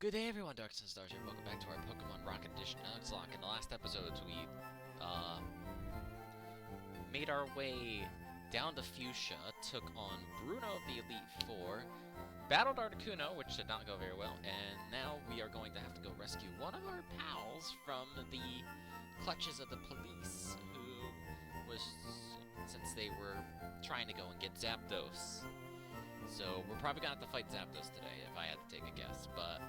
Good day everyone, Darks and Stars here. Welcome back to our Pokemon Rocket Edition Nuzlock. In the last episodes, we made our way down to Fuchsia, took on Bruno of the Elite Four, battled Articuno, which did not go very well, and now we are going to have to go rescue one of our pals from the clutches of the police, who was, since they were trying to go and get Zapdos. So we're probably gonna have to fight Zapdos today, if I had to take a guess, but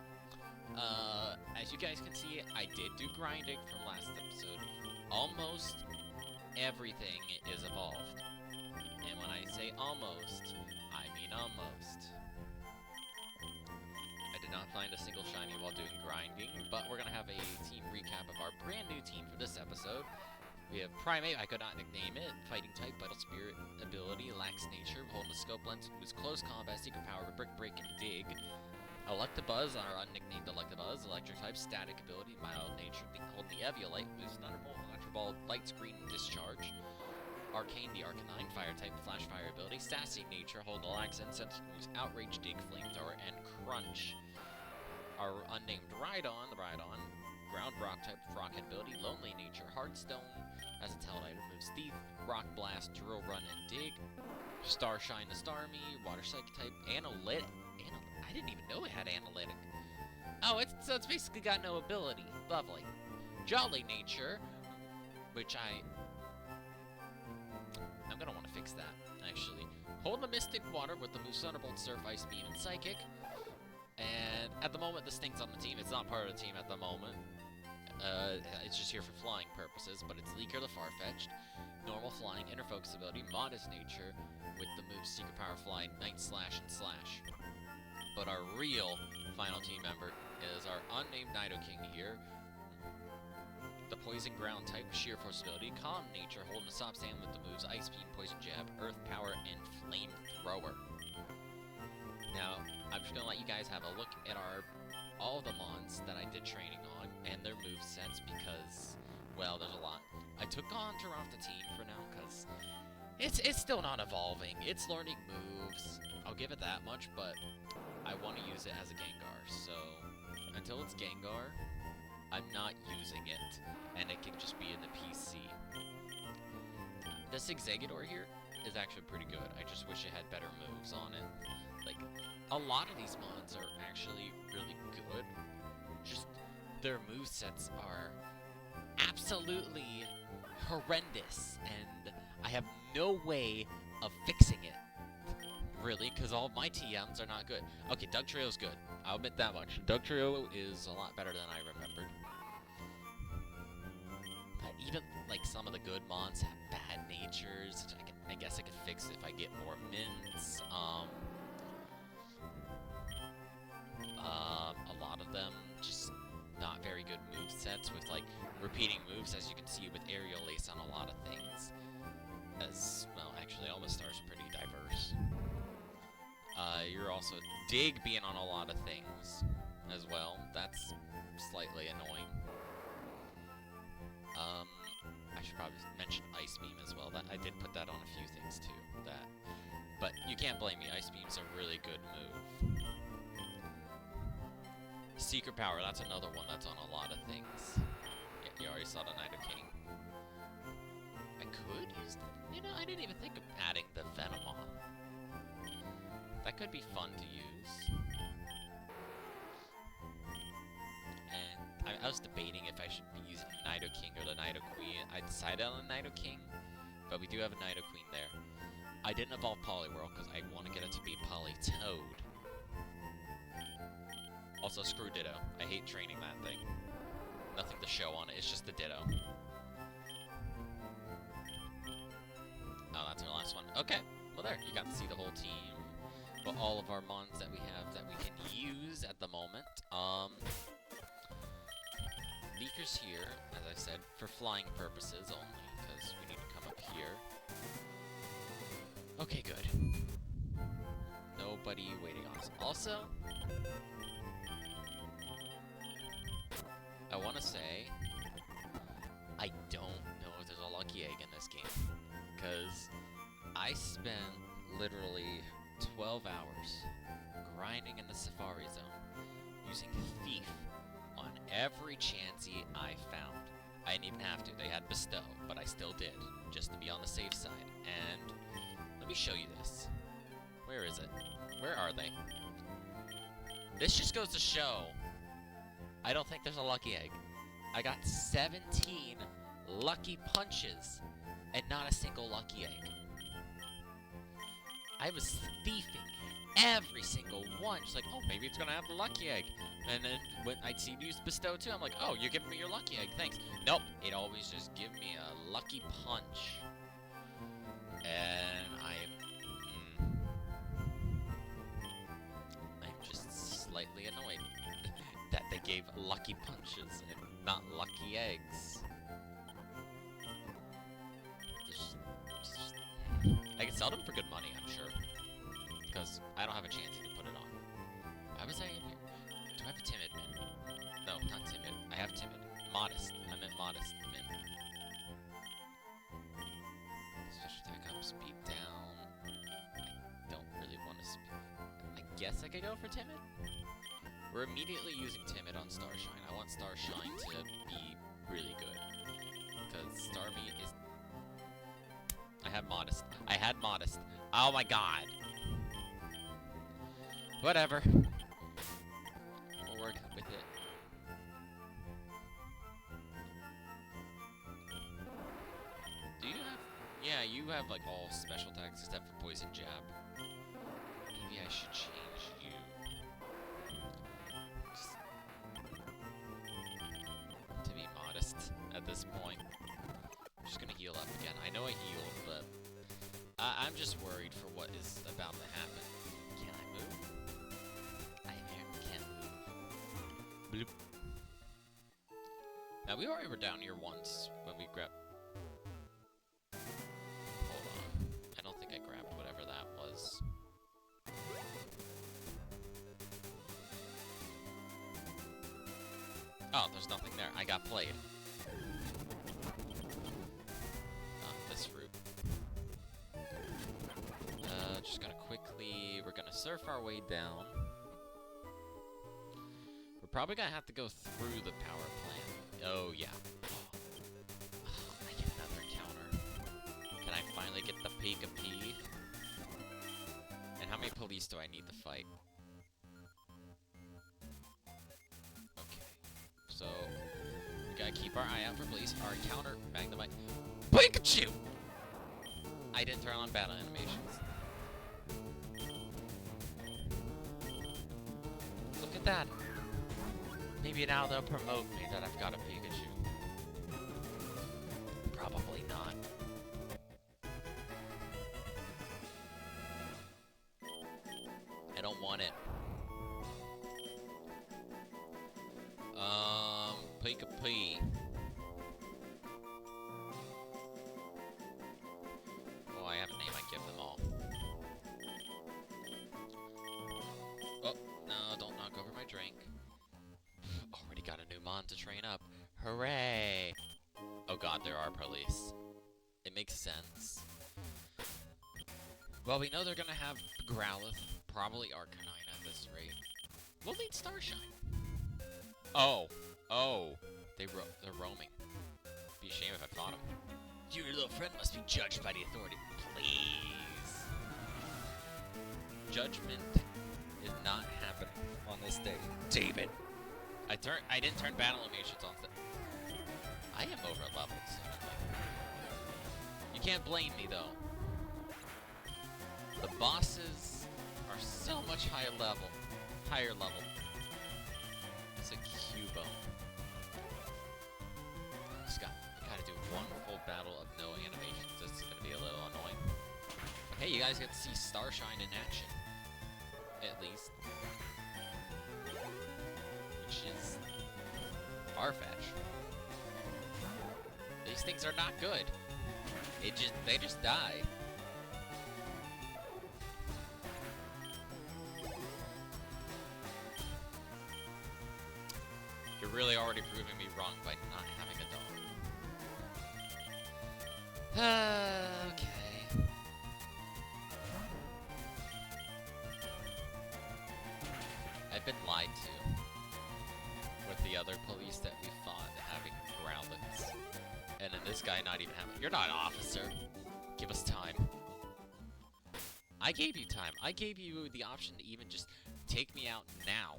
as you guys can see, I did do grinding from last episode. Almost everything is evolved. And when I say almost, I mean almost. I did not find a single shiny while doing grinding, but we're gonna have a team recap of our brand new team for this episode. We have Primate, I could not nickname it, Fighting type, Vital Spirit ability, Lax Nature, Holding the Scope Lens, who's Close Combat, Secret Power, Brick Break, and Dig. Electabuzz, our unnicknamed Electabuzz, Electric type, Static ability, Mild Nature, Holding the Eviolite, who's Thunderbolt, Electro Ball, Light Screen, Discharge. Arcane, the Arcanine, Fire type, Flash Fire ability, Sassy Nature, Holding the Lax Incense, who's Outrage, Dig, Flamethrower, and Crunch. Our unnamed Rhydon, the Rhydon, Ground Rock type, Rocket ability, Lonely Nature, Heartstone, as a Talonite, moves Thief, Rock Blast, Drill Run, and Dig. Starshine, the Starmie, Water Psychic type, Analytic. I didn't even know it had Analytic. Oh, so it's basically got no ability. Lovely. Jolly Nature, which I'm gonna want to fix that, actually. Hold the Mystic Water with the moves Thunderbolt, Surf, Ice Beam, and Psychic. And at the moment, this thing's on the team. It's not part of the team at the moment. It's just here for flying purposes, but it's Leaker the Farfetch'd, normal flying, inner focus ability, modest nature, with the moves Secret Power Fly, Night Slash, and Slash. But our real final team member is our unnamed Nidoking here, the Poison Ground type, sheer force ability, calm nature, holding the Stop Stand with the moves Ice Beam, Poison Jab, Earth Power, and Flamethrower. Now, I'm just gonna let you guys have a look at all the mons that I did training on and their movesets because, well, there's a lot. I took on off the team for now because it's still not evolving. It's learning moves. I'll give it that much, but I want to use it as a Gengar. So until it's Gengar, I'm not using it, and it can just be in the PC. This Exeggutor here is actually pretty good. I just wish it had better moves on it. Like, a lot of these mons are actually really good, just their movesets are absolutely horrendous, and I have no way of fixing it, really, because all of my TMs are not good. Okay, Dugtrio's good, I'll admit that much. Dugtrio is a lot better than I remembered. But even, like, some of the good mons have bad natures, which I guess I could fix if I get more mints. A lot of them just not very good movesets with, like, repeating moves, as you can see with Aerial Ace on a lot of things. As, well, actually, all the stars are pretty diverse. You're also Dig being on a lot of things as well. That's slightly annoying. I should probably mention Ice Beam as well. That I did put that on a few things too. But you can't blame me. Ice Beam's a really good move. Secret Power, that's another one that's on a lot of things. Yeah, you already saw the Nidoking. I could use that. You know, I didn't even think of adding the Venomoth. That could be fun to use. And I was debating if I should be using the Nidoking or the Nidoqueen. I decided on the Nidoking, but we do have a Nidoqueen there. I didn't evolve Poliwhirl because I want to get it to be Politoed. Also, screw Ditto. I hate training that thing. Nothing to show on it, it's just the Ditto. Oh, that's our last one. Okay, well there, you got to see the whole team. But all of our mons that we have that we can use at the moment. Leaker's here, as I said, for flying purposes only, because we need to come up here. Okay, good. Nobody waiting on us. Also, I want to say, I don't know if there's a lucky egg in this game, because I spent literally 12 hours grinding in the Safari Zone using Thief every Chansey I found. I didn't even have to. They had Bestow, but I still did, just to be on the safe side. And let me show you this. Where is it? Where are they? This just goes to show, I don't think there's a lucky egg. I got 17 lucky punches and not a single lucky egg. I was thieving every single one. She's like, oh, maybe it's gonna have the lucky egg. And then when I'd see you use Bestow too, I'm like, oh, you're giving me your lucky egg, thanks. Nope, it always just give me a lucky punch. And I'm just slightly annoyed that they gave lucky punches and not lucky eggs. I can sell them for good money, I'm sure. Because I don't have a chance to put it on. Why was I in here? Do I have a timid min? No, not timid. I have timid. Modest. I meant modest min. Special attack up, speed down. I don't really want to speed. I guess I could go for timid? We're immediately using timid on Starshine. I want Starshine to be really good. Because Starmie is... I had modest. I had modest. Oh my god. Whatever. We'll work with it. Do you have... Yeah, you have like all special attacks except for Poison Jab. Maybe I should change you. Just to be modest at this point. I'm just gonna heal up again. I know I healed, but I'm just worried for what is about to happen. Can I move? I can't move. Bloop. Now, we already were down here once when we grabbed... Hold on. I don't think I grabbed whatever that was. Oh, there's nothing there. I got played. This route. Just gonna quickly... We're gonna surf our way down. We're probably gonna have to go through the power plant. Oh, yeah. Oh, I get another encounter. Can I finally get the Pika-Pee? And how many police do I need to fight? Okay. So, we gotta keep our eye out for police. Our encounter, Magnemite. Pikachu! I didn't turn on battle animations. Look at that. Maybe now they'll promote me that I've got a Pikachu. Probably not. I don't want it. Pika-Pee. Oh, I have a name I give them all. Oh, no, don't knock over my drink. Already got a new mon to train up. Hooray! Oh god, there are police. It makes sense. Well, we know they're gonna have Growlithe, probably Arcanine at this rate. We'll need Starshine. Oh. Oh. They're roaming. Be a shame if I fought them. You and your little friend must be judged by the authority. Please. Judgment is not happening on this day. David. I didn't turn battle animations on. I am over leveled, seemingly. You can't blame me though. The bosses are so much higher level. It's a Cubone. Gotta do one full battle of no animations. This is gonna be a little annoying. Hey, you guys get to see Starshine in action. At least. Which is far-fetched. These things are not good. They just die. You're really already proving me wrong by not having a dog. Okay. I've been lied to with the the other police that we fought having growlets. And then this guy not even having... You're not an officer. Give us time. I gave you time. I gave you the option to even just take me out now.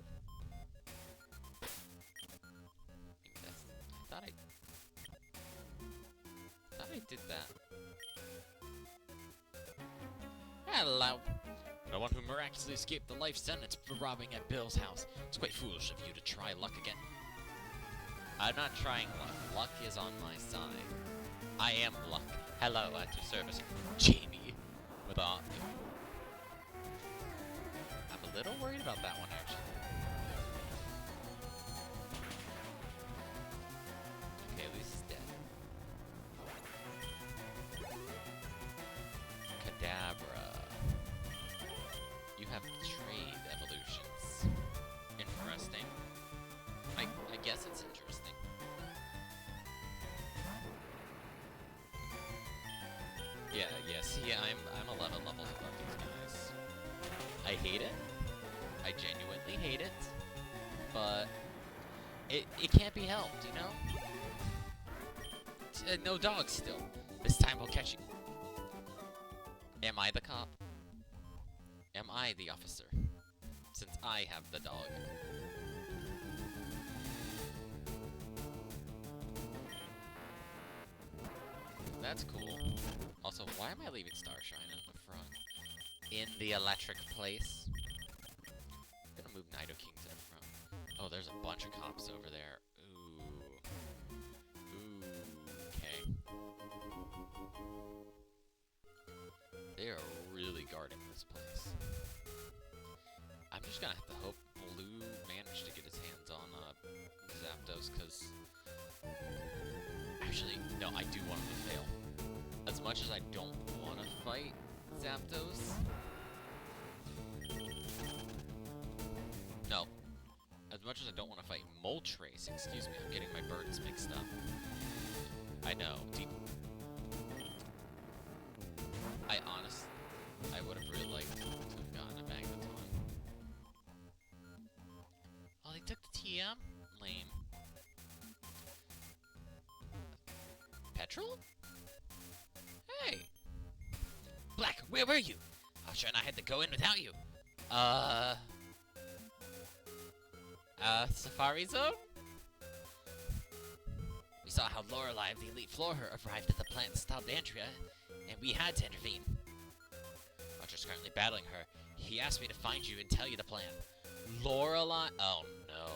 I thought I did that. Hello. The one who miraculously escaped the life sentence for robbing at Bill's house. It's quite foolish of you to try luck again. I'm not trying luck. Luck is on my side. I am luck. Hello, at your service, Jamie. With a... I'm a little worried about that one, actually. Okay, at least it's dead. Kadabra. You have trade evolutions. Interesting. I guess it's interesting. Yeah, see, I'm 11 levels above these guys. I hate it. I genuinely hate it. But it can't be helped, you know? No dogs still. This time we'll catch you. Am I the cop? Am I the officer? Since I have the dog. That's cool. Also, why am I leaving Starshine in the front? In the electric place? I'm gonna move Nidoking to the front. Oh, there's a bunch of cops over there. Ooh. Ooh, okay. They are really guarding this place. I'm just gonna have to hope Blue managed to get his hands on Zapdos, because... Actually, no, I do want him to fail. As much as I don't want to fight Zapdos... No. As much as I don't want to fight Moltres, excuse me, I'm getting my birds mixed up. I know, deep... I would have really liked to have gotten a Magneton. Oh, they took the TM? Lame. Petrol? Hey! Black, where were you? Usher and I had to go in without you. Safari Zone? We saw how Lorelei of the Elite Floor arrived at the plant and stopped Andrea, and we had to intervene. Roger's currently battling her. He asked me to find you and tell you the plan. Lorelei? Oh no.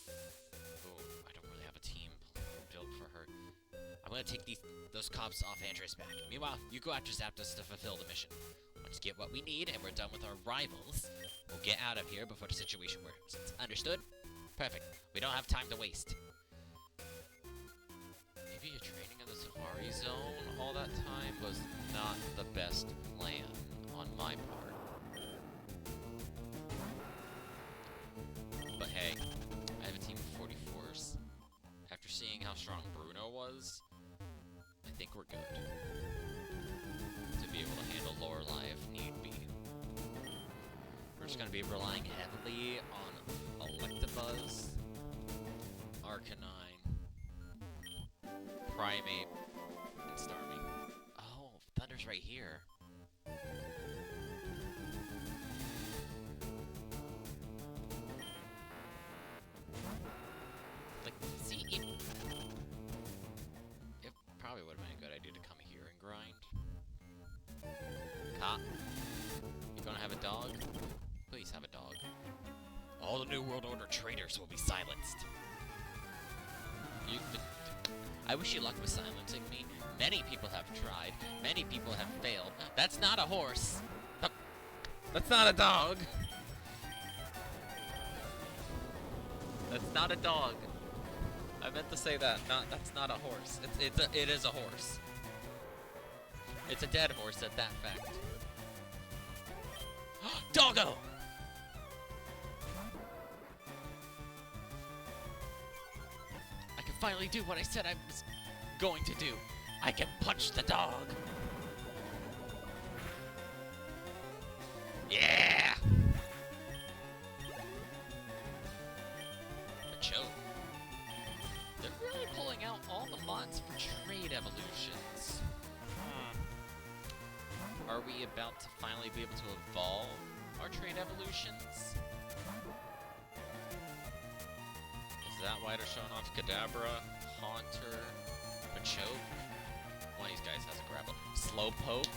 Ooh, I don't really have a team built for her. I'm gonna take those cops off Andrea's back. Meanwhile, you go after Zapdos to fulfill the mission. Once you get what we need and we're done with our rivals, we'll get out of here before the situation worsens. Understood? Perfect. We don't have time to waste. Maybe a training in the Safari Zone all that time was not the best plan on my part. But hey, I have a team of 44s. After seeing how strong Bruno was, I think we're good to be able to handle Lorelei if need be. We're just going to be relying heavily on Electabuzz, Arcanine, Primate, and Starmie. Oh, Thunder's right here. Like, see, it probably would have been a good idea to come here and grind. Cop, you gonna have a dog? Please have a dog. All the New World Order traitors will be silenced. I wish you luck with silencing me. Many people have tried. Many people have failed. That's not a horse. That's not a dog. That's not a dog. I meant to say that. That's not a horse. It is a horse. It's a dead horse at that fact. Doggo! I can finally do what I said I was going to do. I can punch the dog. Yeah! Machoke. They're really pulling out all the mods for trade evolutions. Are we about to finally be able to evolve our trade evolutions? Is that why they're showing off Kadabra, Haunter, Machoke? One of these guys has a grapple. Slowpoke.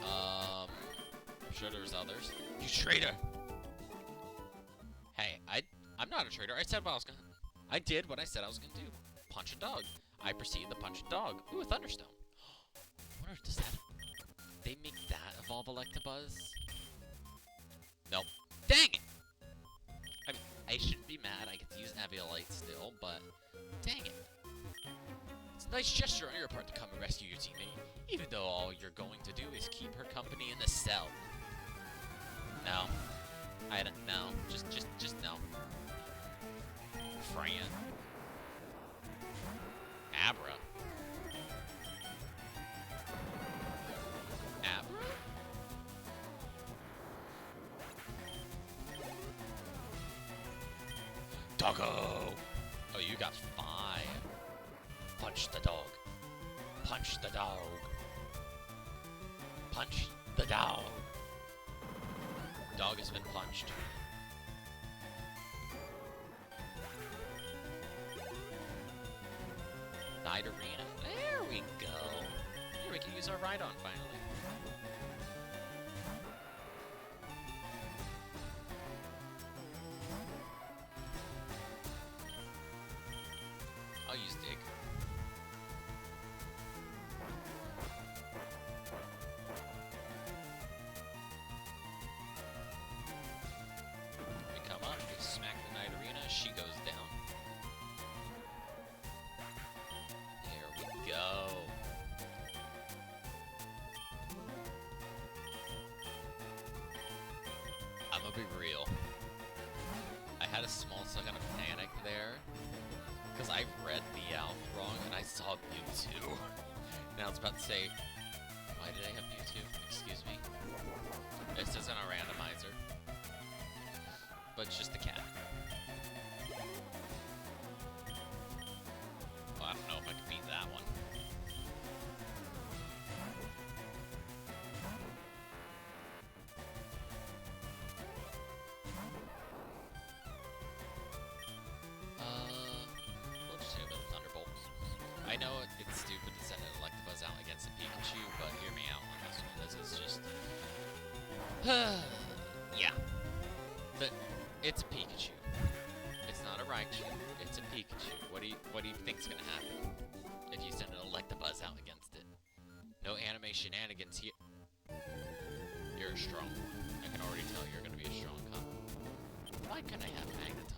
I'm sure there's others. You traitor! Hey, I'm not a traitor. I said what I was gonna... I did what I said I was gonna do. Punch a dog. I proceeded to punch a dog. Ooh, a Thunderstone. I wonder if does that... They make that evolve Electabuzz? Nope. Dang it! I mean, I shouldn't be mad. I get to use Aviolite still, but... Dang it. It's a nice gesture on your part to come and rescue your teammate, even though all you're going to do is keep her company in the cell. No. I don't know. Just no. Freya. Abra. Abra? Doggo! Oh, you got 5. Punch the dog. Punch the dog. Punch the dog. Dog has been punched. Night Arena. There we go. Here we can use our Rhydon finally. I'll use Dig. We come up, we smack the Night Arena, she goes down. There we go. I'm gonna be real. I had a small second of panic there, because I read Meowth wrong and I saw Mewtwo. Now I was about to say, why did I have Mewtwo? Excuse me. This isn't a randomizer, but it's just a cat. Well, I don't know if I can beat that one. We'll just do a bit of Thunderbolt. I know it's stupid to send an Electabuzz out against a Pikachu, but hear me out on this one. This is just... yeah. But it's a Pikachu. It's not a Raichu. It's a Pikachu. What do you think's gonna happen if you send an Electabuzz out against it? No anime shenanigans here. You're a strong one. I can already tell you're gonna be a strong cop. Why couldn't I have Magneton?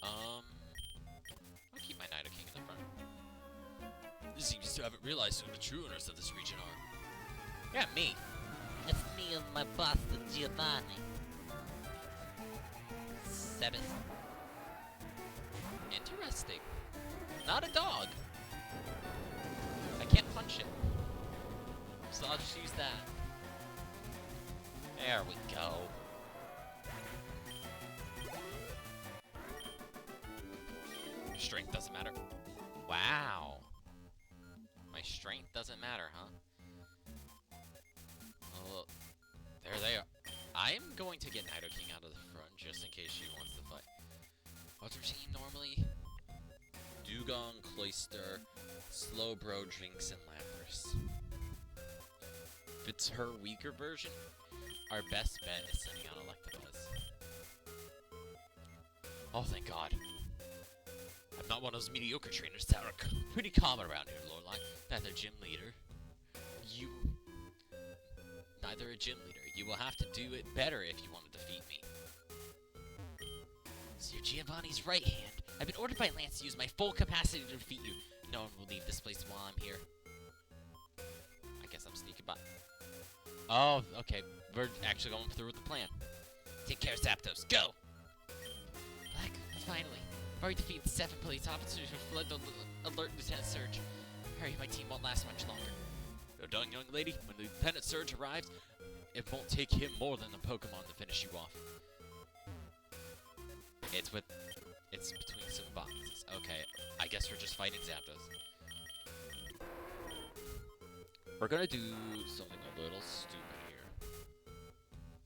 I'll keep my Nidoking in the front. This seems to haven't realized who the true owners of this region are. Yeah, me. It's me and my boss, Giovanni. Sebeth. Interesting. Not a dog. I can't punch it. So I'll just use that. There we go. Strength doesn't matter. Wow. My strength doesn't matter, huh? Well, there they are. I'm going to get Nidoking out of the front just in case she wants to fight. What's her team normally? Dugong, Cloyster, Slowbro, Jinx, and Lapras. If it's her weaker version, our best bet is sending out Electabuzz. Oh, thank God. I'm not one of those mediocre trainers that are pretty calm around here, Lorelai. Neither gym leader. Neither a gym leader. You will have to do it better if you want to defeat me. So you're Giovanni's right hand. I've been ordered by Lance to use my full capacity to defeat you. No one will leave this place while I'm here. I guess I'm sneaking by. Oh, okay. We're actually going through with the plan. Take care, Zapdos. Go! Like, finally. I've already defeated the 7 police officers who fled to alert Lieutenant Surge. Hurry, my team won't last much longer. No done, young lady. When Lieutenant Surge arrives, It won't take him more than a Pokemon to finish you off. It's between some boxes. Okay, I guess we're just fighting Zapdos. We're gonna do something a little stupid here.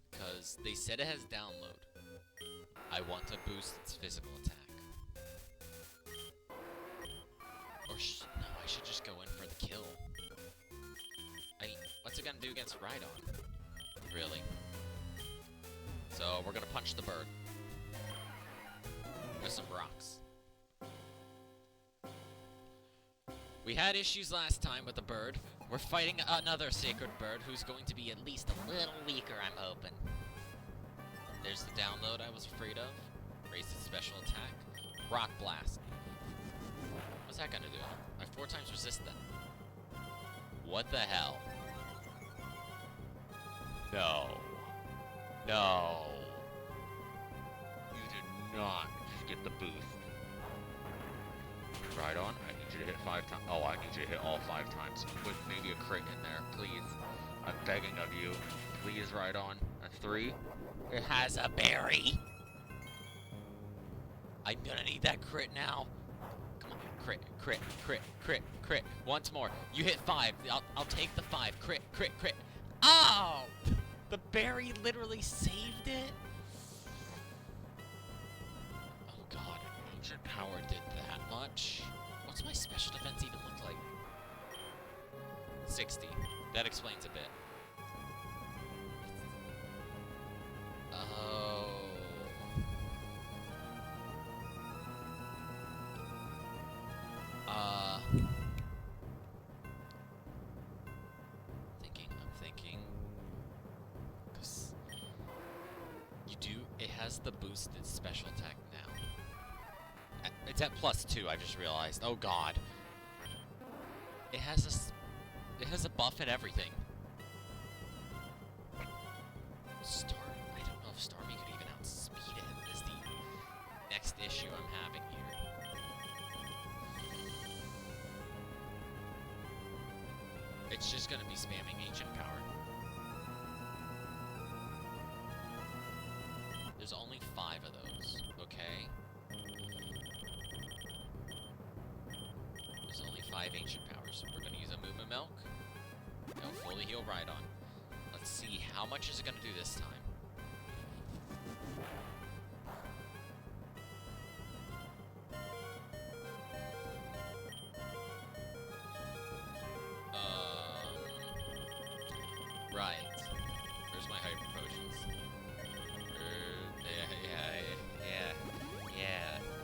Because they said it has download. I want to boost its physical attack. Or no, I should just go in for the kill. I mean, what's it gonna do against Rhydon? Really? So, we're gonna punch the bird. With some rocks. We had issues last time with the bird. We're fighting another sacred bird who's going to be at least a little weaker, I'm hoping. There's the download I was afraid of. Raise its special attack. Rock Blast. What's that gonna do? I 4 times resist that. What the hell? No. No. You did not get the boost. Rhydon, I need you to hit 5 times. Oh, I need you to hit all 5 times. With maybe a crit in there, please. I'm begging of you. Please, Rhydon. That's 3. It has a berry. I'm gonna need that crit now. Come on, crit, crit, crit, crit, crit. Once more. You hit 5. I'll take the 5. Crit, crit, crit. Oh! The berry literally saved it? Oh god, Ancient Power did that much? What's my special defense even look like? 60. That explains a bit. Oh. I'm thinking. Because it has the boosted special attack now. It's at +2, I just realized. Oh god. It has a buff and everything. I don't know if Starmie could even outspeed it, is the next issue I'm having here. It's just gonna be spamming Ancient Power. There's only 5 of those, okay? There's only 5 Ancient Powers. We're gonna use a Moo Milk. No, fully heal Rhydon. Let's see, how much is it gonna do this time? Right. Where's my Hyper Potions?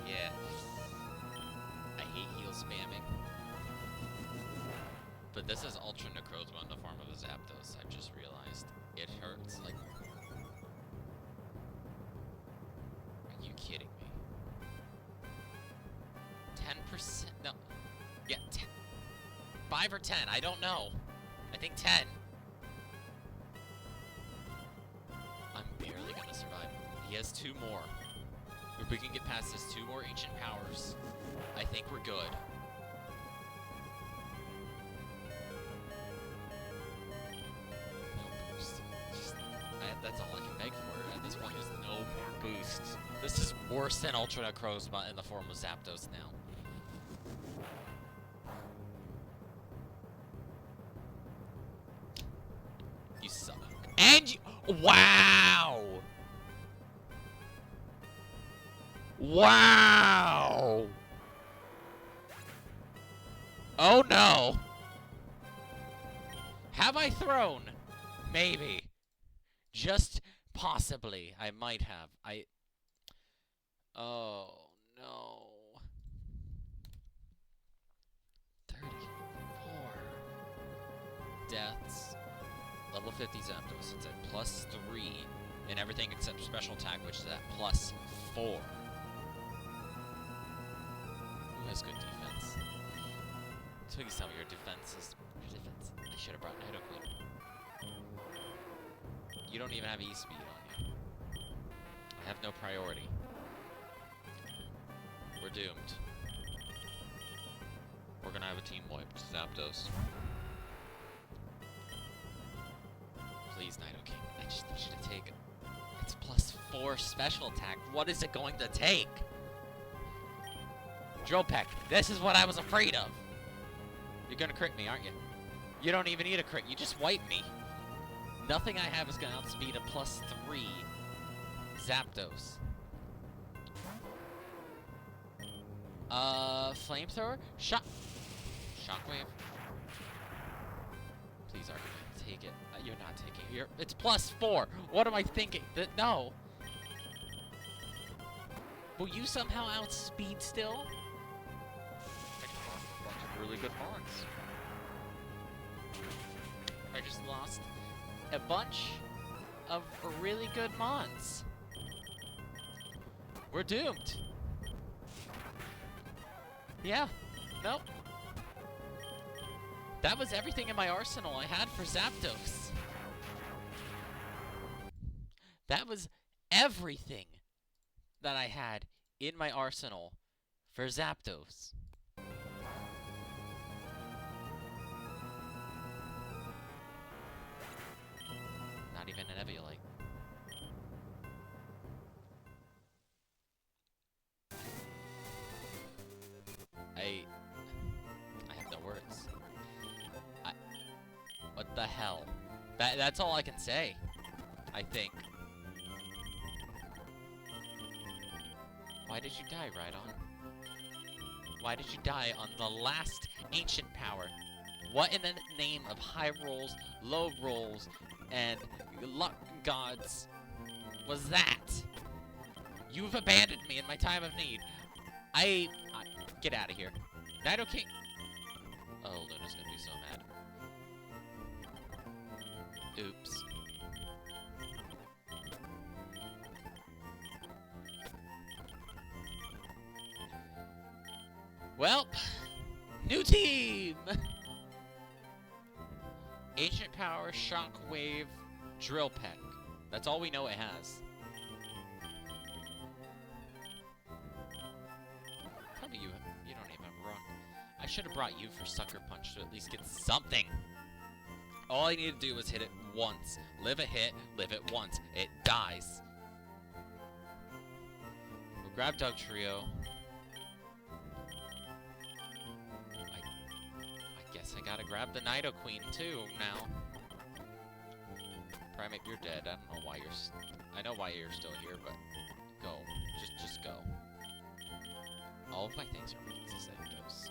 Yeah. I hate heal spamming. But this is Ultra Necrozma in the form of a Zapdos, I've just realized. It hurts, like... Are you kidding me? 10%? No. Yeah, 10. 5 or 10, I don't know. I think 10. I'm barely gonna survive. He has 2 more. If we can get past his 2 more Ancient Powers, I think we're good. No boost. That's all I can beg for at this point is no more boosts. This is worse than Ultra Necrozma in the form of Zapdos now. You suck. And you... Wow! Wow! Oh no! Have I thrown? Maybe. Just possibly. I might have. Oh no. 34 deaths. Level 50 Zapdos. It's at +3 in everything except special attack, which is at +4. Who has good defense? Twiggy's tell me your defense is... Your defense? I should have brought Nidoqueen. You don't even have E-Speed on you. I have no priority. We're doomed. We're gonna have a team wiped. Zapdos. Please, Nidoking. your special attack. What is it going to take? Drill Peck. This is what I was afraid of. You're gonna crit me, aren't you? You don't even need a crit. You just wipe me. Nothing I have is gonna outspeed a +3 Zapdos. Flamethrower? Shockwave? Please, Arcanine, take it. You're not taking it. It's +4. What am I thinking? No. Will you somehow outspeed still? A bunch of really good Mons. I just lost a bunch of really good Mons. We're doomed. Yeah. Nope. That was everything in my arsenal I had for Zapdos. That was everything that I had in my arsenal for Zapdos. Not even an Eviolite. I have no words. What the hell? That's all I can say, I think. Why did you die, Rhydon? Why did you die on the last ancient power? What in the name of high rolls, low rolls, and luck gods was that? You've abandoned me in my time of need. Get out of here. Nidoking. Oh, Luna's gonna be so mad. Oops. Well, new team! Ancient Power, Shockwave, Drill Peck. That's all we know it has. Tell me you don't even run. I should have brought you for Sucker Punch to at least get something. All I need to do was hit it once. Live a hit, live it once. It dies. We'll grab Doug Trio. I guess I gotta grab the Nidoqueen too now. Primate, you're dead. I don't know why I know why you're still here, but go. Just go. All of my things are means to Zapdos.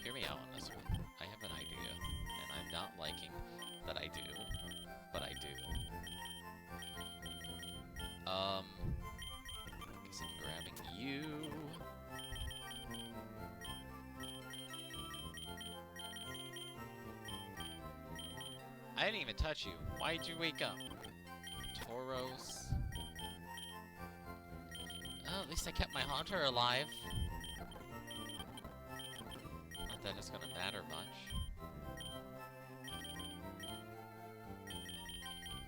Hear me out on this one. I have an idea, and I'm not liking that I do, but I do. Guess I'm grabbing you. I didn't even touch you. Why did you wake up? Tauros. Oh, at least I kept my Haunter alive. Not that it's gonna matter much.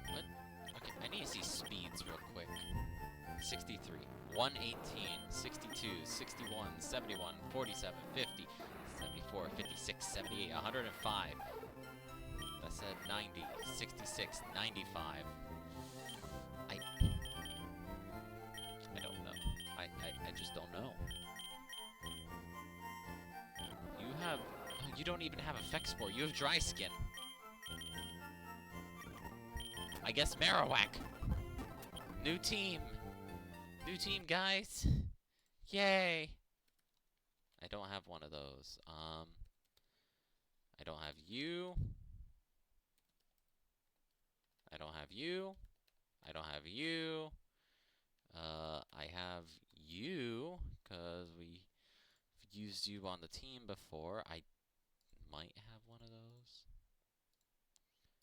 What? Okay, I need to see speeds real quick. 63, 118, 62, 61, 71, 47, 50, 74, 56, 78, 105. That said 90, 66, 95. I don't know. I just don't know. You don't even have Effect Spore. You have Dry Skin. I guess Marowak. New team. New team, guys. Yay. I don't have one of those. I don't have you. I don't have you. I don't have you. I have you, because we've used you on the team before. I might have one of those.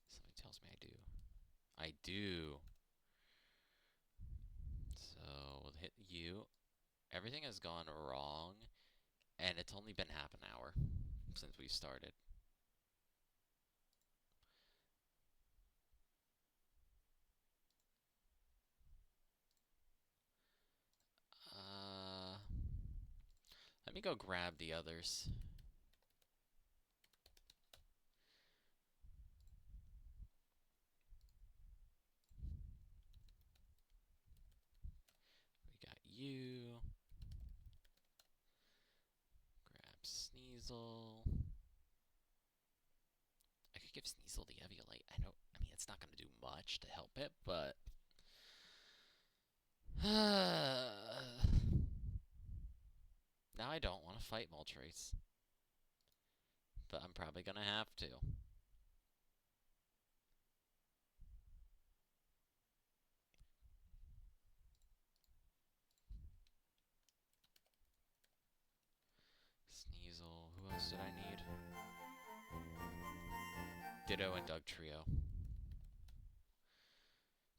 Something tells me I do. I do. So, we'll hit you. Everything has gone wrong, and it's only been half an hour since we started. Let me go grab the others. Sneasel. I could give Sneasel the Eviolite. I mean, it's not gonna do much to help it, but now I don't want to fight Moltres, but I'm probably gonna have to. Sneasel. Who else did I need? Ditto and Dugtrio.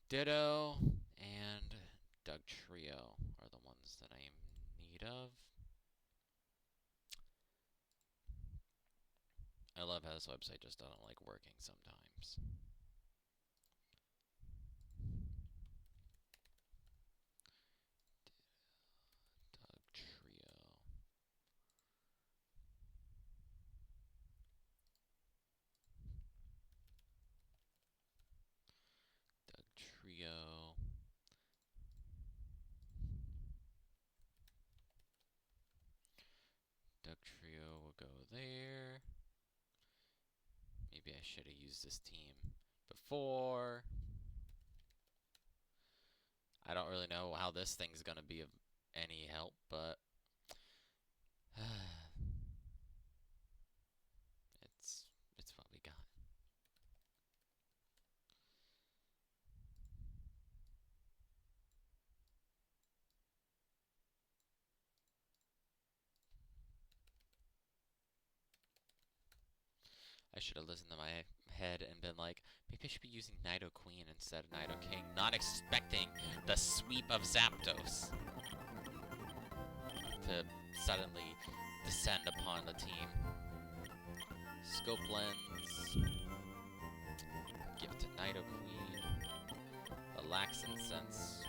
Ditto and Dugtrio are the ones that I am in need of. I love how this website just doesn't like working sometimes. Dugtrio. Dugtrio. Dugtrio will go there. Maybe I should have used this team before. I don't really know how this thing's gonna be of any help, but it's what we got. I should have listened to my head and been like, maybe I should be using Nidoqueen instead of Nidoking, not expecting the sweep of Zapdos to suddenly descend upon the team. Scope Lens. Give it to Nidoqueen. Relax Incense.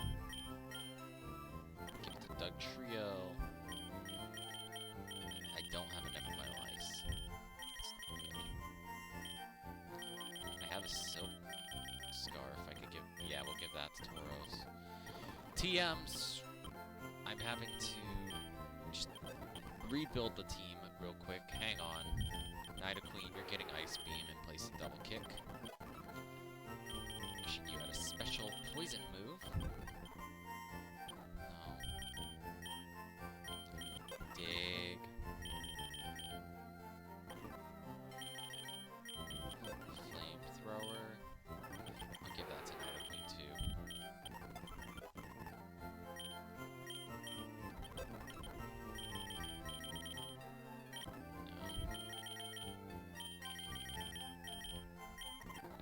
Give it to Dugtrio. I don't have enough of my lice. I have a Silk Scarf I could give. Yeah, we'll give that to Tauros. TMs. I'm having to just rebuild the team real quick. Hang on. Nidoqueen, you're getting Ice Beam in place of Double Kick. Wishing you had a special poison move. No. Dig. Flamethrower. I'll give that to Nidoqueen too. No.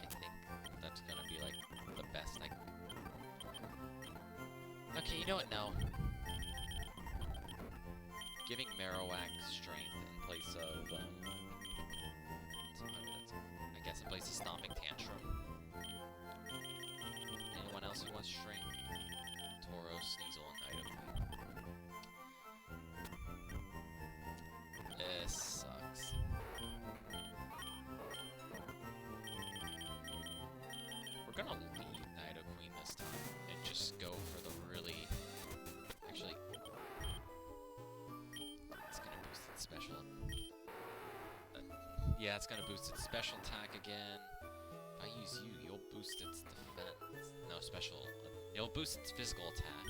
I think that's gonna be like the best I can. Okay, you know what? No. Giving Marowak strength in place of I guess in place of Stomping Tantrum. Anyone else who wants strength? Tauros, Sneasel, and Nidoqueen. This sucks. We're gonna lead Nidoqueen this time and just go for the really. Actually, it's gonna boost its special. Yeah, it's gonna boost its special attack again. If I use you, you'll boost its defense. No, special. You'll boost its physical attack.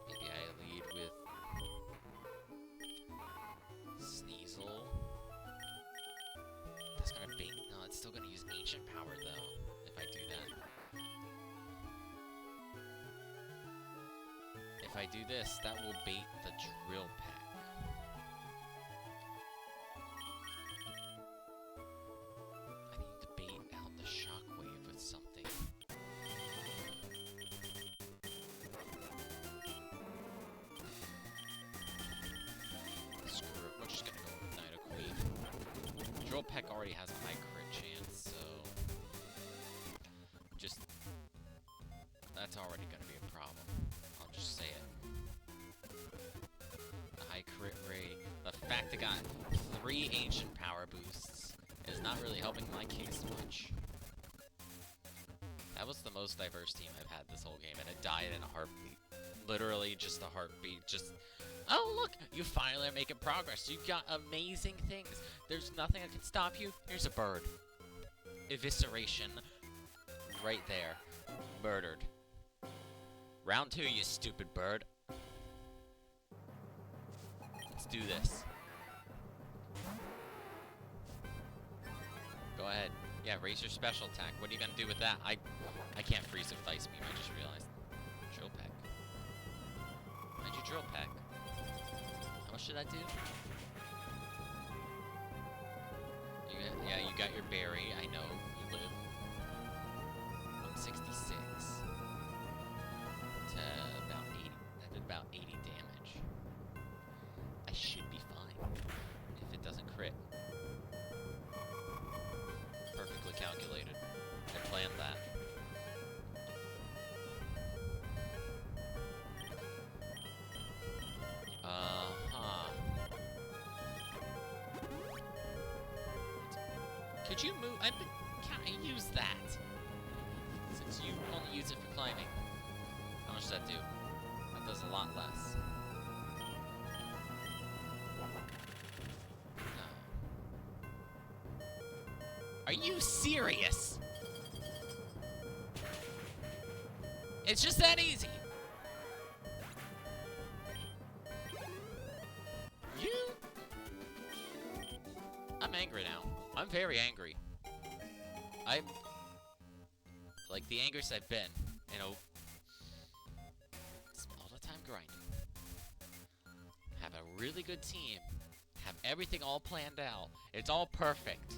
Maybe I lead with Sneasel. That's gonna bait. No, it's still gonna use Ancient Power though. If I do that. If I do this, that will bait the Drill Peck. I need to bait out the Shockwave with something. Screw it, we're just gonna go with Nidoqueen. Drill Peck already has a high crit chance, so just that's already gonna be a problem. I'll just say it. The high crit rate, the fact it got 3 Ancient Power boosts is not really helping my case much. That was the most diverse team I've had this whole game, and it died in a heartbeat. Literally just a heartbeat. Just, oh look, you finally are making progress. You've got amazing things. There's nothing that can stop you. Here's a bird. Evisceration. Right there. Murdered. Round 2, you stupid bird. Let's do this. Go ahead. Yeah, raise your special attack. What are you gonna do with that? I can't freeze it with Ice Beam, I just realized. Drill Peck. Why'd you Drill Peck? How much did that do? Yeah, you got your berry. I know. You live. 166. To about 80. That did about 80 damage. I should be fine. If it doesn't crit. Perfectly calculated. I planned that. Could you move? Can I use that? Since you only use it for climbing. How much does that do? That does a lot less. No. Are you serious? It's just that easy. I'm angry now. I'm very angry. I'm like the angriest I've been, you know. It's all the time grinding. Have a really good team. Have everything all planned out. It's all perfect.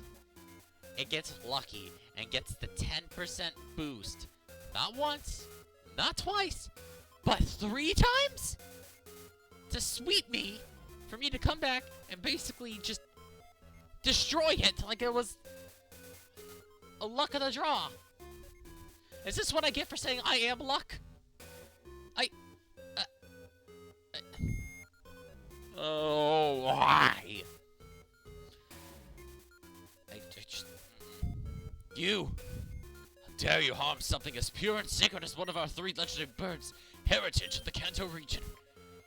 It gets lucky and gets the 10% boost. Not once, not twice, but 3 times? To sweep me, for me to come back and basically just destroy it like it was a luck of the draw. Is this what I get for saying I am luck? Oh, why? You! How dare you harm something as pure and sacred as one of our 3 legendary birds, heritage of the Kanto region.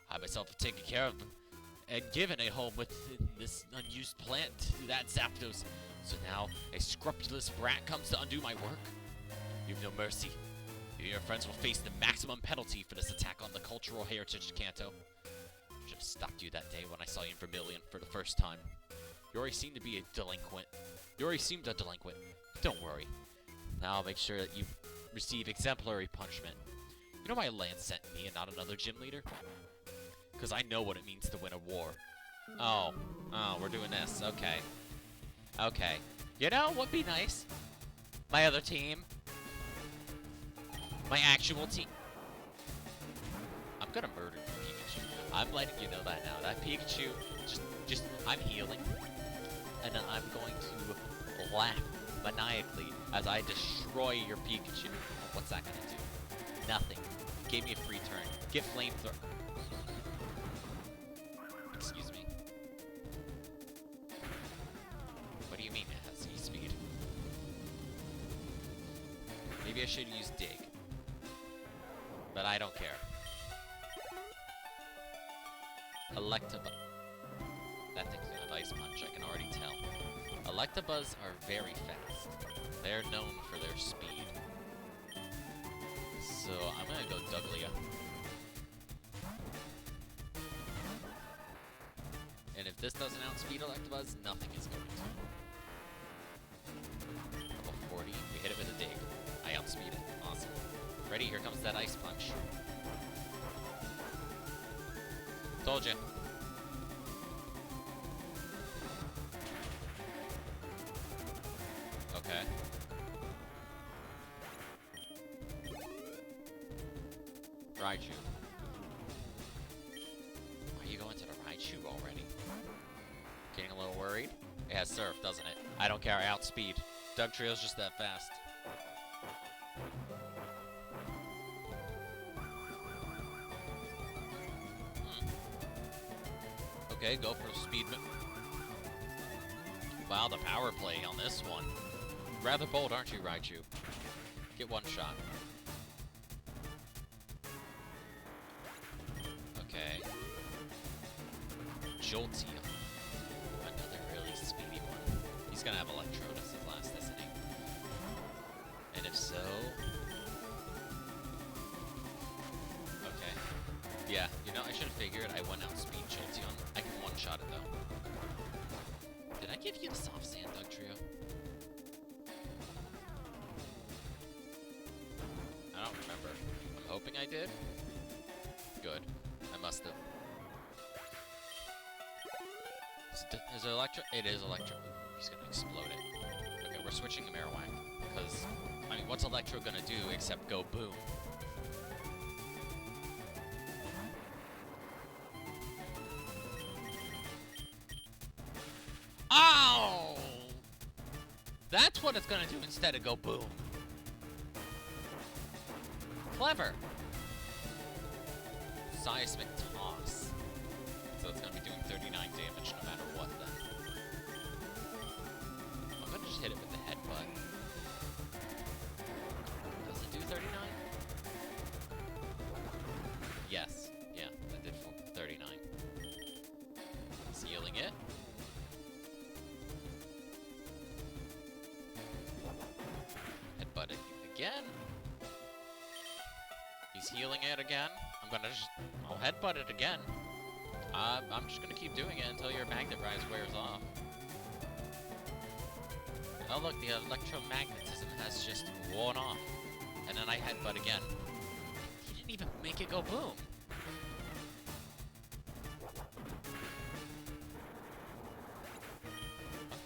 I myself have taken care of them, and given a home within this unused plant to that Zapdos. So now, a scrupulous brat comes to undo my work? You have no mercy. You and your friends will face the maximum penalty for this attack on the cultural heritage of Kanto. I should have stopped you that day when I saw you in Vermilion for the first time. You already seemed to be a delinquent. Don't worry. Now I'll make sure that you receive exemplary punishment. You know why Lance sent me and not another gym leader? Because I know what it means to win a war. Oh, we're doing this. Okay. Okay. You know what would be nice? My other team. My actual team. I'm gonna murder Pikachu. I'm letting you know that now. That Pikachu, just, I'm healing. And then I'm going to laugh maniacally as I destroy your Pikachu. What's that gonna do? Nothing. Gave me a free turn. Get flamethrower. Excuse me. What do you mean it has E-speed? Maybe I should use Dig. But I don't care. Electabuzz. That thing's gonna have Ice Punch, I can already tell. Electabuzz are very fast. They're known for their speed. So I'm gonna go Douglia. And if this doesn't outspeed Electabuzz, nothing is going to. Level 40, we hit it with a Dig. I outspeed it. Awesome. Ready? Here comes that Ice Punch. Told you. Okay. Raichu. Why are you going to the Raichu already? Getting a little worried? It has Surf, doesn't it? I don't care, I outspeed. Dugtrio's just that fast. Okay, go for the speed. Wow, the power play on this one. Rather bold, aren't you, Raichu? Get one shot. Okay. Jolteon. Another really speedy one. He's gonna have Electrode as his last, isn't he? And if so... Okay. Yeah, you know, I should have figured I went outspeed Jolteon. I can one-shot it, though. Did I give you the soft sand, Dugtrio? I don't remember. I'm hoping I did. Good. I must have. Is it Electro? It is Electro. He's gonna explode it. Okay, we're switching to Marowak. Because, I mean, what's Electro gonna do except go boom? Ow! That's what it's gonna do instead of go boom. Clever. Seismic toss. So it's gonna be doing 39 damage no matter what then. I'm gonna just hit it with the headbutt. Does it do 39? Yes. Yeah, that did 39. Sealing it. Headbutt it again. He's healing it again. I'll headbutt it again. I'm just gonna keep doing it until your Magnet Rise wears off. Oh look, the electromagnetism has just worn off. And then I headbutt again. He didn't even make it go boom.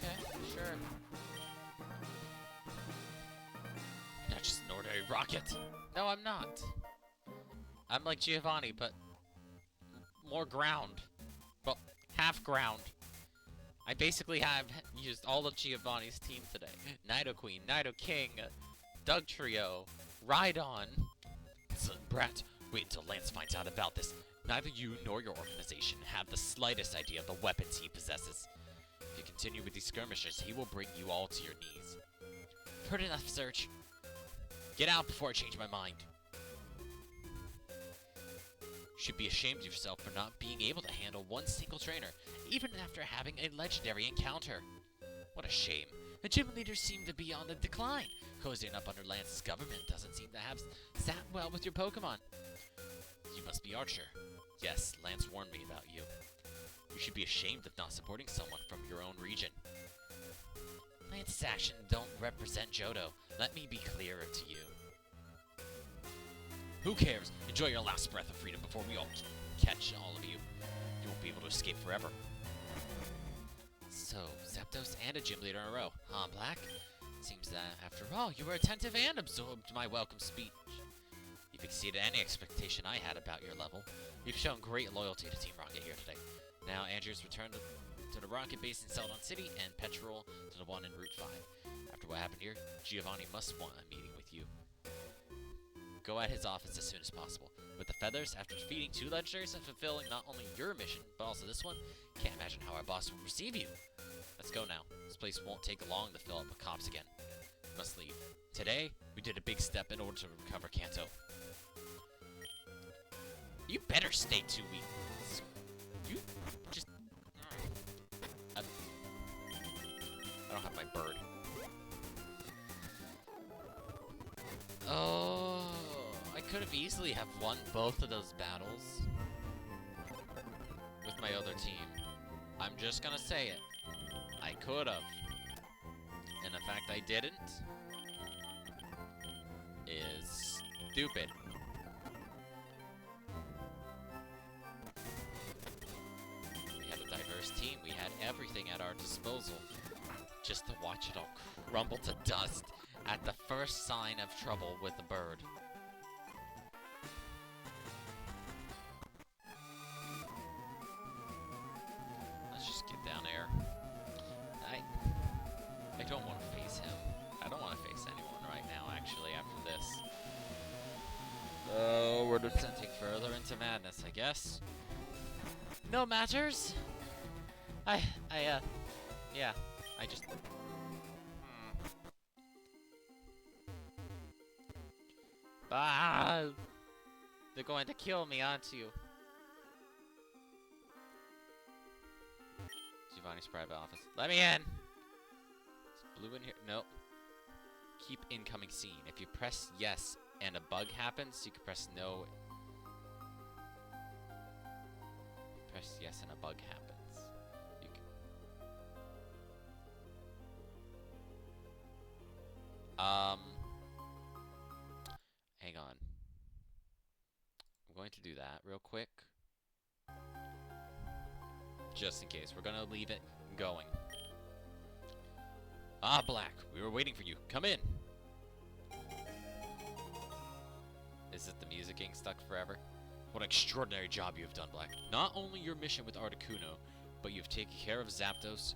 Okay, sure. Not just an ordinary rocket. No, I'm not. I'm like Giovanni, but more ground. Well, half ground. I basically have used all of Giovanni's team today. Nidoqueen, Nidoking, Dugtrio, Rhydon. Son, Brat, wait until Lance finds out about this. Neither you nor your organization have the slightest idea of the weapons he possesses. If you continue with these skirmishes, he will bring you all to your knees. Heard enough, Surge. Get out before I change my mind. You should be ashamed of yourself for not being able to handle one single trainer, even after having a legendary encounter. What a shame. The gym leaders seem to be on the decline. Cozying up under Lance's government doesn't seem to have sat well with your Pokemon. You must be Archer. Yes, Lance warned me about you. You should be ashamed of not supporting someone from your own region. Lance's actions don't represent Johto. Let me be clearer to you. Who cares? Enjoy your last breath of freedom before we all catch all of you. You won't be able to escape forever. So, Zapdos and a gym leader in a row, huh, Black? Seems that, after all, you were attentive and absorbed my welcome speech. You've exceeded any expectation I had about your level. You've shown great loyalty to Team Rocket here today. Now, Andrew's returned to the Rocket base in Celadon City, and Petrol to the one in Route 5. After what happened here, Giovanni must want a meeting with you. Go at his office as soon as possible. With the feathers, after defeating 2 legendaries and fulfilling not only your mission, but also this one, can't imagine how our boss will receive you. Let's go now. This place won't take long to fill up with cops again. We must leave. Today, we did a big step in order to recover Kanto. You better stay 2 weeks. You just... I don't have my bird. Oh... I could have easily have won both of those battles with my other team. I'm just gonna say it. I could have. And the fact I didn't is stupid. We had a diverse team. We had everything at our disposal. Just to watch it all crumble to dust at the first sign of trouble with the bird. Down air. I don't want to face him. I don't want to face anyone right now, actually, after this. Oh, we're descending further into madness, I guess. No matters. Yeah. I just... Ah! They're going to kill me, aren't you? Giovanni's private office. Let me in! Is blue in here? Nope. Keep incoming scene. If you press yes and a bug happens, you can press no. Press yes and a bug happens. You can... Hang on. I'm going to do that real quick. Just in case. We're gonna leave it going. Ah, Black. We were waiting for you. Come in. Is it the music getting stuck forever? What an extraordinary job you have done, Black. Not only your mission with Articuno, but you've taken care of Zapdos.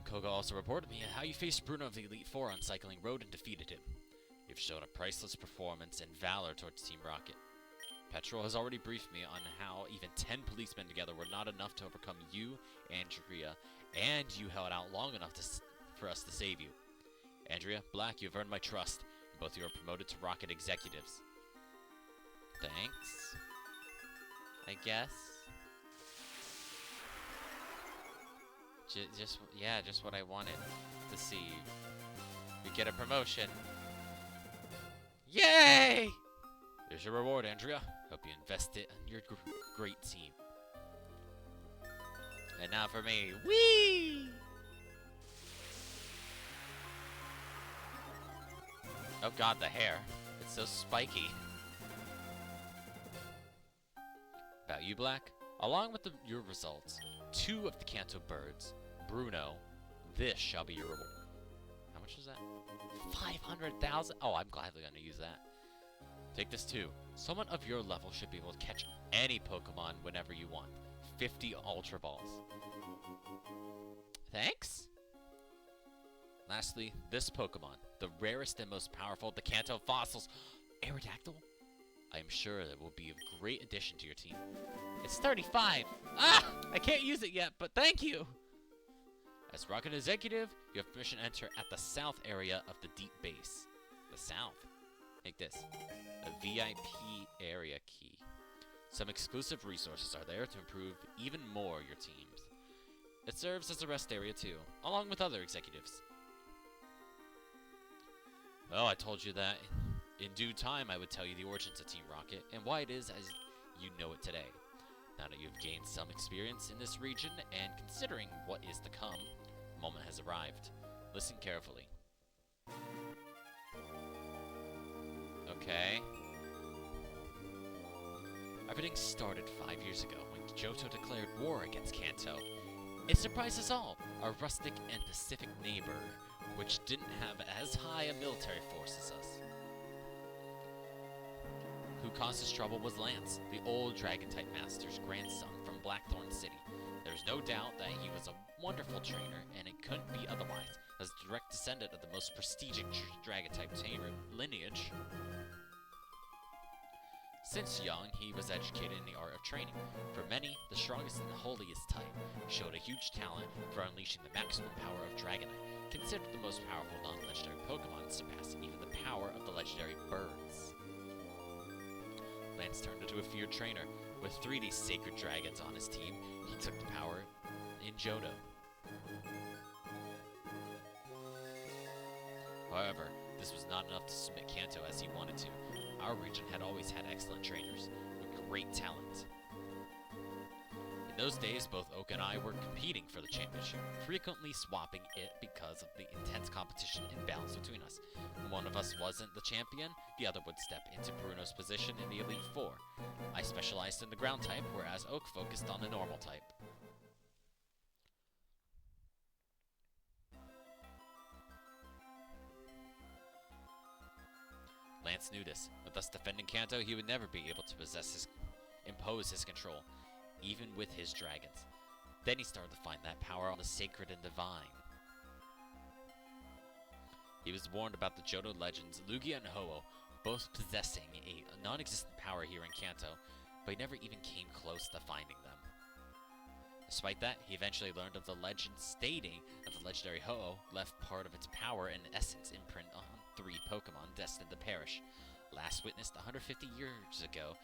Koga also reported me how you faced Bruno of the Elite Four on Cycling Road and defeated him. You've shown a priceless performance and valor towards Team Rocket. Petrol has already briefed me on how even 10 policemen together were not enough to overcome you, Andrea, and you held out long enough for us to save you. Andrea, Black, you've earned my trust, and both of you are promoted to Rocket executives. Thanks, I guess. Just what I wanted to see. We get a promotion. Yay! There's your reward, Andrea. Hope you invest it in your great team. And now for me. Whee! Oh god, the hair. It's so spiky. About you, Black? Along with your results, 2 of the Kanto birds, Bruno, this shall be your reward. How much is that? 500,000? Oh, I'm gladly going to use that. Take this too. Someone of your level should be able to catch any Pokemon whenever you want. 50 Ultra Balls. Thanks? Lastly, this Pokemon, the rarest and most powerful of the Kanto fossils, Aerodactyl. I am sure it will be a great addition to your team. It's 35! Ah! I can't use it yet, but thank you! As Rocket Executive, you have permission to enter at the south area of the deep base. The south? Take this. A VIP area key. Some exclusive resources are there to improve even more your teams. It serves as a rest area too, along with other executives. Well, I told you that in due time I would tell you the origins of Team Rocket and why it is as you know it today. Now that you've gained some experience in this region and considering what is to come, the moment has arrived. Listen carefully. Okay. Everything started 5 years ago when Johto declared war against Kanto. It surprised us all, our rustic and pacific neighbor, which didn't have as high a military force as us. Who caused us trouble was Lance, the old Dragon-type master's grandson from Blackthorn City. There's no doubt that he was a wonderful trainer, and it couldn't be otherwise, as a direct descendant of the most prestigious Dragon-type tamer lineage. Since young, he was educated in the art of training. For many, the strongest and holiest type, showed a huge talent for unleashing the maximum power of Dragonite, considered the most powerful non-legendary Pokemon, surpassing even the power of the legendary birds. Lance turned into a feared trainer. With 3D sacred dragons on his team, he took the power in Johto. However, this was not enough to submit Kanto as he wanted to. Our region had always had excellent trainers, with great talent. In those days, both Oak and I were competing for the championship, frequently swapping it because of the intense competition and balance between us. When one of us wasn't the champion, the other would step into Bruno's position in the Elite Four. I specialized in the ground type, whereas Oak focused on the normal type. Lance knew this. With us defending Kanto, he would never be able to impose his control, even with his dragons. Then he started to find that power on the sacred and divine. He was warned about the Johto legends Lugia and Ho-Oh, both possessing a non-existent power here in Kanto, but he never even came close to finding them. Despite that, he eventually learned of the legend stating that the legendary Ho-Oh left part of its power and essence imprint on 3 Pokemon destined to perish, last witnessed 150 years ago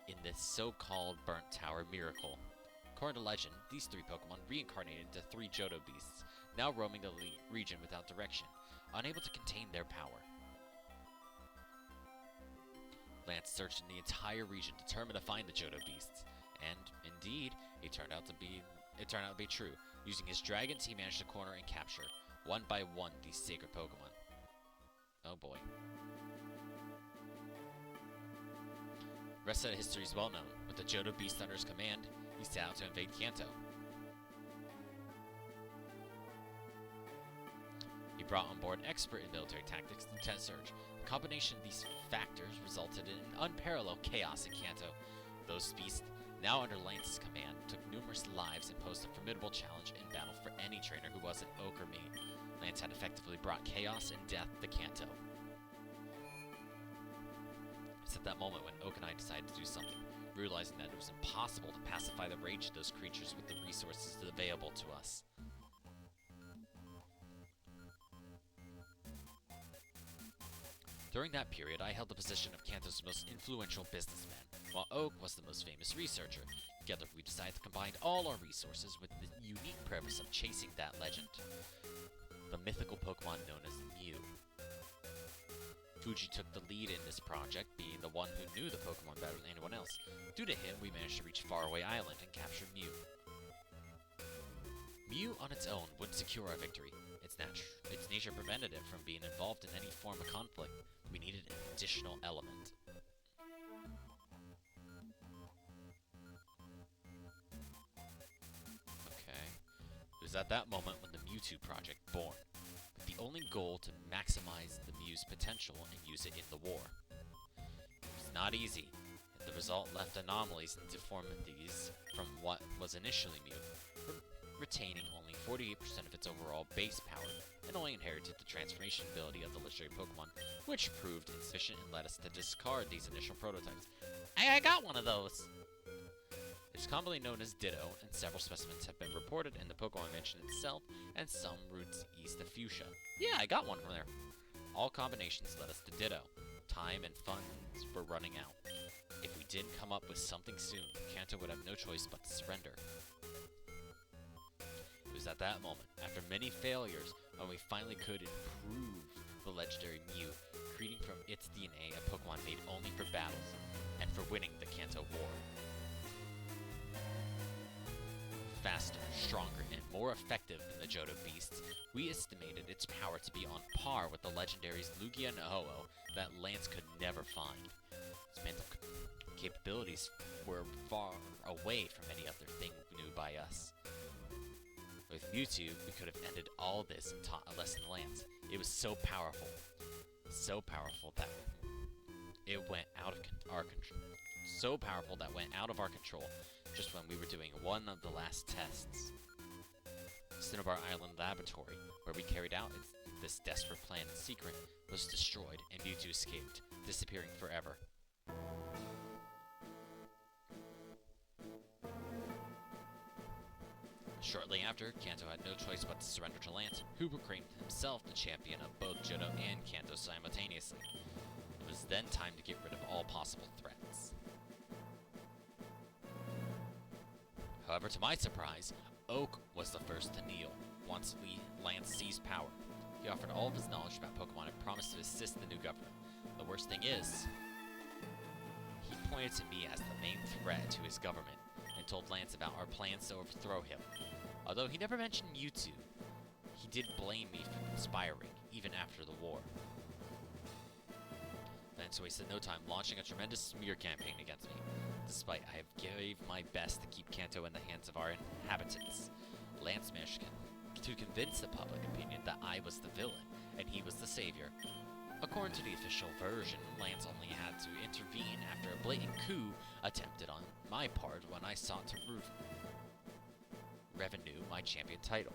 in this so-called Burnt Tower miracle. According to legend, these 3 Pokemon reincarnated into 3 Johto beasts, now roaming the region without direction, unable to contain their power. Lance searched in the entire region, determined to find the Johto beasts, and indeed, it turned out to be true. Using his dragons, he managed to corner and capture, one by one, these sacred Pokemon. Oh boy. The rest of the history is well known. With the Johto Beast under his command, he set out to invade Kanto. He brought on board an expert in military tactics, Lieutenant Surge. The combination of these factors resulted in unparalleled chaos in Kanto. Those beasts, now under Lance's command, took numerous lives and posed a formidable challenge in battle for any trainer who wasn't Oak or me. Lance had effectively brought chaos and death to Kanto. It's at that moment when Oak and I decided to do something, realizing that it was impossible to pacify the rage of those creatures with the resources available to us. During that period, I held the position of Kanto's most influential businessman, while Oak was the most famous researcher. Together, we decided to combine all our resources with the unique purpose of chasing that legend, the mythical Pokemon known as Mew. Fuji took the lead in this project, being the one who knew the Pokemon better than anyone else. Due to him, we managed to reach Faraway Island and capture Mew. Mew on its own wouldn't secure our victory. Its nature prevented it from being involved in any form of conflict. We needed an additional element. Okay. It was at that moment when the Mewtwo project born, with the only goal to maximize the Mew's potential and use it in the war. It was not easy, and the result left anomalies and deformities from what was initially Mew, retaining only 48% of its overall base power, and only inherited the transformation ability of the legendary Pokemon, which proved insufficient and led us to discard these initial prototypes. I got one of those! It's commonly known as Ditto, and several specimens have been reported in the Pokemon Mansion itself, and some routes east of Fuchsia. Yeah, I got one from there. All combinations led us to Ditto. Time and funds were running out. If we didn't come up with something soon, Kanto would have no choice but to surrender. It was at that moment, after many failures, when we finally could improve the legendary Mew, creating from its DNA a Pokemon made only for battles, and for winning the Kanto War. Faster, stronger, and more effective than the Johto Beasts, we estimated its power to be on par with the legendaries Lugia and Ho-Oh that Lance could never find. Its mental capabilities were far away from any other thing knew by us. With Mewtwo, we could have ended all this and taught a lesson to Lance. It was so powerful that it went out of our control. So powerful that went out of our control just when we were doing one of the last tests. Cinnabar Island Laboratory, where we carried out this desperate plan in secret, was destroyed and Mewtwo escaped, disappearing forever. Shortly after, Kanto had no choice but to surrender to Lance, who proclaimed himself the champion of both Johto and Kanto simultaneously. It was then time to get rid of all possible threats. However, to my surprise, Oak was the first to kneel, once Lance seized power. He offered all of his knowledge about Pokemon and promised to assist the new government. The worst thing is, he pointed to me as the main threat to his government, and told Lance about our plans to overthrow him. Although he never mentioned Mewtwo, he did blame me for conspiring, even after the war. Lance wasted no time launching a tremendous smear campaign against me. Despite I have gave my best to keep Kanto in the hands of our inhabitants, Lance managed to convince the public opinion that I was the villain, and he was the savior. According to the official version, Lance only had to intervene after a blatant coup attempted on my part when I sought to revenue my champion title.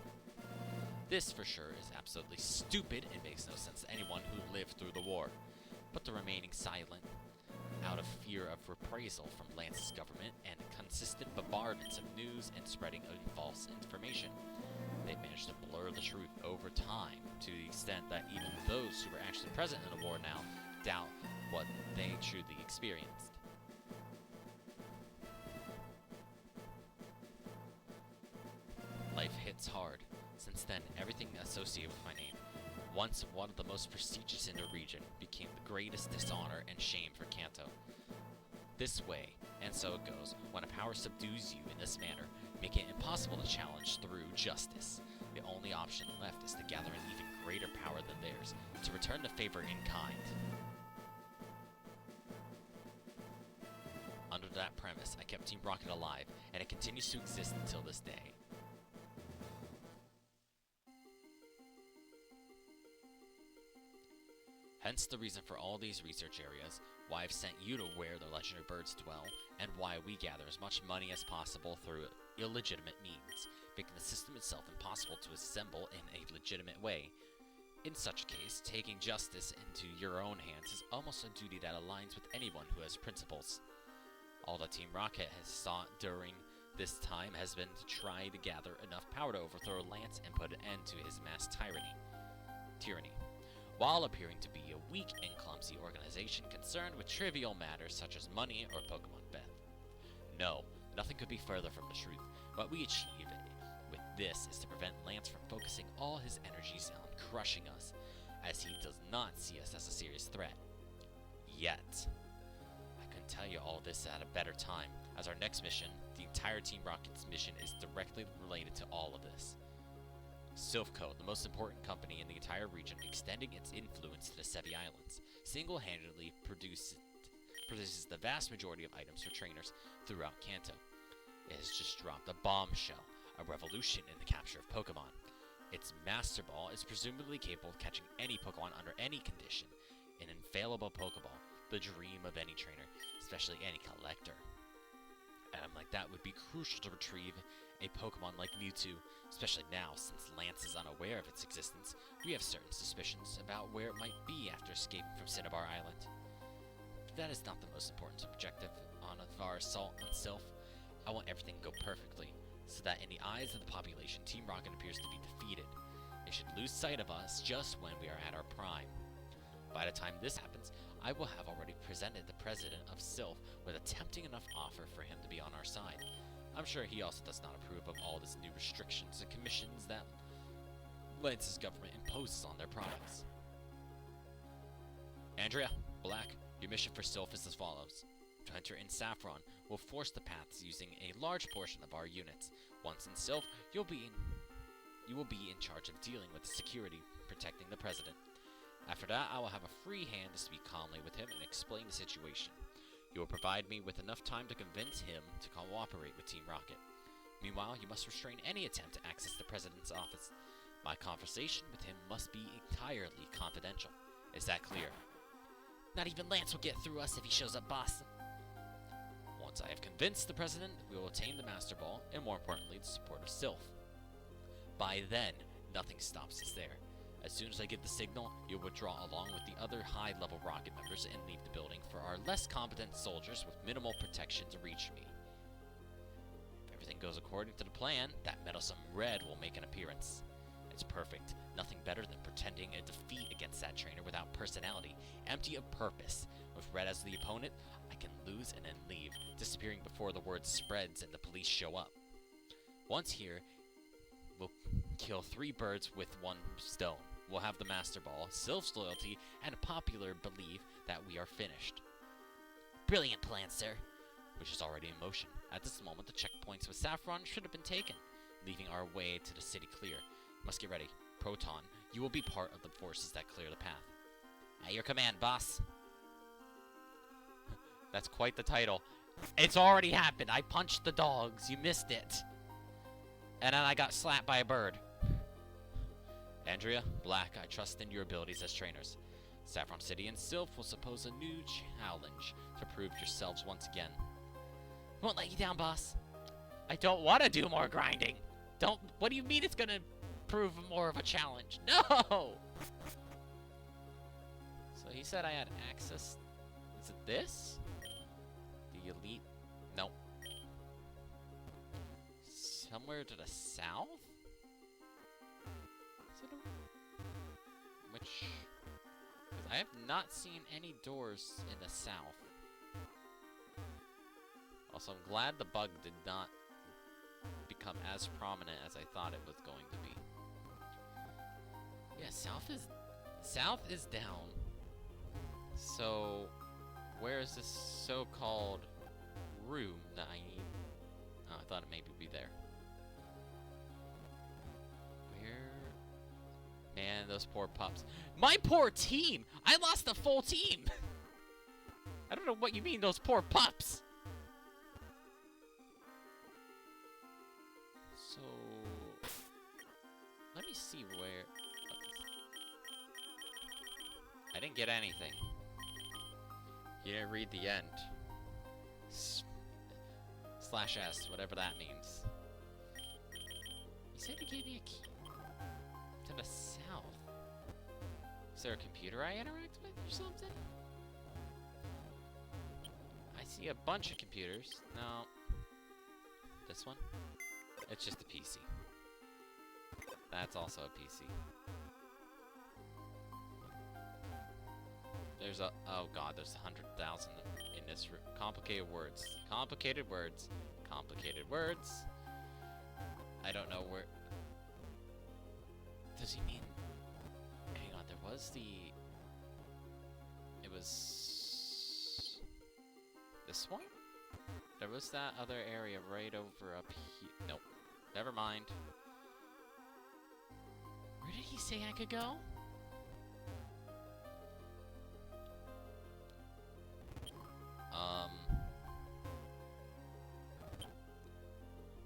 This, for sure, is absolutely stupid and makes no sense to anyone who lived through the war. But the remaining silent out of fear of reprisal from Lance's government and consistent bombardments of news and spreading of false information. They managed to blur the truth over time, to the extent that even those who were actually present in the war now doubt what they truly experienced. Life hits hard. Since then, everything associated with my name, once one of the most prestigious in the region, became the greatest dishonor and shame for Kanto. This way, and so it goes, when a power subdues you in this manner, making it impossible to challenge through justice. The only option left is to gather an even greater power than theirs, to return the favor in kind. Under that premise, I kept Team Rocket alive, and it continues to exist until this day. Hence the reason for all these research areas, why I've sent you to where the legendary birds dwell, and why we gather as much money as possible through illegitimate means, making the system itself impossible to assemble in a legitimate way. In such a case, taking justice into your own hands is almost a duty that aligns with anyone who has principles. All that Team Rocket has sought during this time has been to try to gather enough power to overthrow Lance and put an end to his mass tyranny. While appearing to be a weak and clumsy organization concerned with trivial matters such as money or Pokemon theft. No, nothing could be further from the truth. What we achieve with this is to prevent Lance from focusing all his energies on crushing us, as he does not see us as a serious threat. Yet. I couldn't tell you all this at a better time, as our next mission, the entire Team Rocket's mission, is directly related to all of this. Silphco, the most important company in the entire region, extending its influence to the Sevi Islands, single-handedly produces the vast majority of items for trainers throughout Kanto. It has just dropped a bombshell, a revolution in the capture of Pokémon. Its Master Ball is presumably capable of catching any Pokémon under any condition, an infallible Pokéball, the dream of any trainer, especially any collector. Item like that would be crucial to retrieve a Pokemon like Mewtwo, especially now since Lance is unaware of its existence. We have certain suspicions about where it might be after escaping from Cinnabar Island. But that is not the most important objective of our assault on Silph. I want everything to go perfectly, so that in the eyes of the population, Team Rocket appears to be defeated. They should lose sight of us just when we are at our prime. By the time this happens, I will have already presented the president of Silph with a tempting enough offer for him to be on our side. I'm sure he also does not approve of all these new restrictions and commissions that Lance's government imposes on their products. Andrea, Black, your mission for Silph is as follows. To enter in Saffron, we'll force the paths using a large portion of our units. Once in Silph, you will be in charge of dealing with the security protecting the president. After that, I will have a free hand to speak calmly with him and explain the situation. You will provide me with enough time to convince him to cooperate with Team Rocket. Meanwhile, you must restrain any attempt to access the President's office. My conversation with him must be entirely confidential. Is that clear? Not even Lance will get through us if he shows up, boss. Once I have convinced the President, we will attain the Master Ball, and more importantly, the support of Silph. By then, nothing stops us there. As soon as I give the signal, you'll withdraw along with the other high-level Rocket members and leave the building for our less competent soldiers with minimal protection to reach me. If everything goes according to the plan, that meddlesome Red will make an appearance. It's perfect. Nothing better than pretending a defeat against that trainer without personality, empty of purpose. With Red as the opponent, I can lose and then leave, disappearing before the word spreads and the police show up. Once here, we'll kill 3 birds with 1 stone. We'll have the Master Ball, Silph's loyalty, and a popular belief that we are finished. Brilliant plan, sir. Which is already in motion. At this moment, the checkpoints with Saffron should have been taken, leaving our way to the city clear. Must get ready. Proton, you will be part of the forces that clear the path. At your command, boss. That's quite the title. It's already happened. I punched the dogs. You missed it. And then I got slapped by a bird. Andrea, Black, I trust in your abilities as trainers. Saffron City and Silph will suppose a new challenge to prove yourselves once again. Won't let you down, boss. I don't want to do more grinding. What do you mean it's gonna prove more of a challenge? No! So he said I had access. Is it this? the elite. Nope. Somewhere to the south? Is it which? Because I have not seen any doors in the south. Also, I'm glad the bug did not become as prominent as I thought it was going to be. Yeah, south is down. So, where is this so-called room that I need? Oh, I thought it maybe would be there. Where? Man, those poor pups. My poor team! I lost a full team! I don't know what you mean, those poor pups! So, let me see where... I didn't get anything. You didn't read the end. Slash S, whatever that means. You said you gave me a key to the south. Is there a computer I interact with or something? I see a bunch of computers. No. This one? It's just a PC. That's also a PC. There's a... Oh god, there's 100,000 in this room. Complicated words. Complicated words. Complicated words. I don't know where... Does he mean... Hang on, there was the... It was... This one? There was that other area right over up here. Nope. Never mind. Where did he say I could go?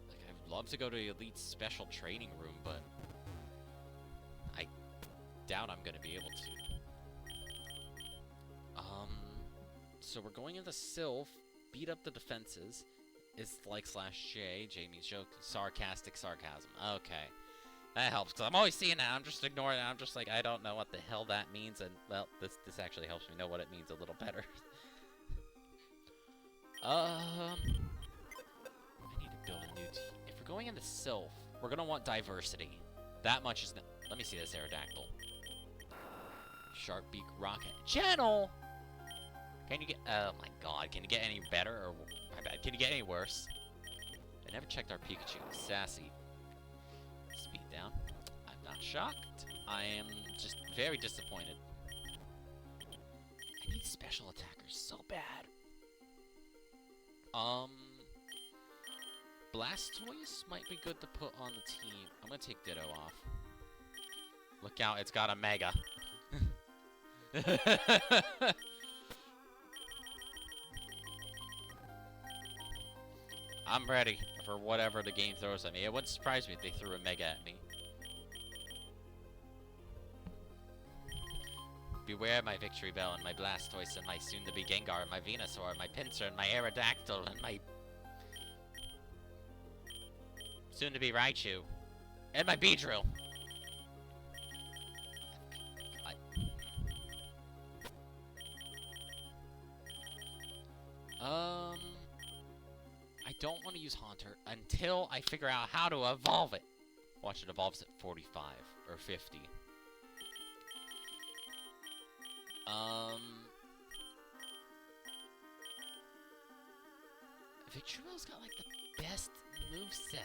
Like, I'd love to go to the Elite Special Training Room, but I doubt I'm gonna be able to. So we're going into Sylph, beat up the defenses. It's like /J, Jamie's joke, sarcastic sarcasm. Okay. That helps, because I'm always seeing that, I'm just ignoring it, I'm just like, I don't know what the hell that means, and, well, this actually helps me know what it means a little better. I need to build a new team. If we're going into Sylph, we're gonna want diversity. That much is... Let me see this Aerodactyl. Sharp beak rocket. Channel! Can you get... Oh my god, can you get any better, or... My bad, can you get any worse? I never checked our Pikachu. Sassy. Speed down. I'm not shocked. I am just very disappointed. I need special attackers so bad. Blastoise might be good to put on the team. I'm gonna take Ditto off. Look out, it's got a Mega. I'm ready for whatever the game throws at me. It wouldn't surprise me if they threw a Mega at me. Beware my Victory Bell and my Blastoise and my soon-to-be Gengar and my Venusaur and my Pinsir and my Aerodactyl and my soon-to-be Raichu and my Beedrill. I don't want to use Haunter until I figure out how to evolve it. Watch, it evolves at 45 or 50. Victreel's got like the best moveset.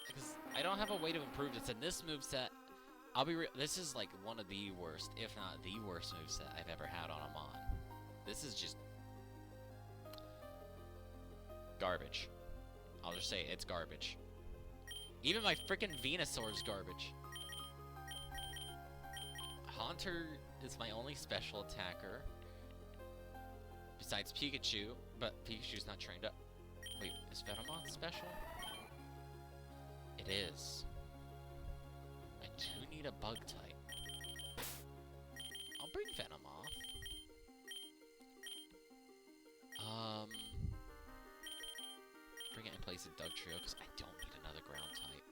Because I don't have a way to improve this, and this moveset, I'll be real, this is like one of the worst, if not the worst moveset I've ever had on a Mon. This is just garbage. I'll just say it's garbage. Even my freaking Venusaur's garbage. Haunter is my only special attacker. Besides Pikachu, but Pikachu's not trained up. Wait, is Venomoth special? It is. I do need a bug type. I'll bring Venomoth. Bring it in place of Dugtrio, because I don't need another ground type.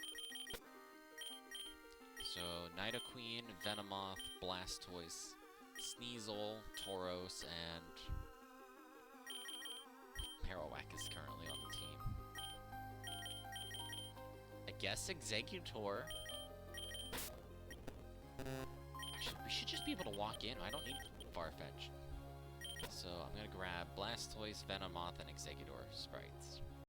So, Nidoqueen, Venomoth, Blastoise, Sneasel, Tauros, and guess Executor. Actually, we should just be able to walk in. I don't need Farfetch. So I'm gonna grab Blastoise, Venomoth, and Executor sprites.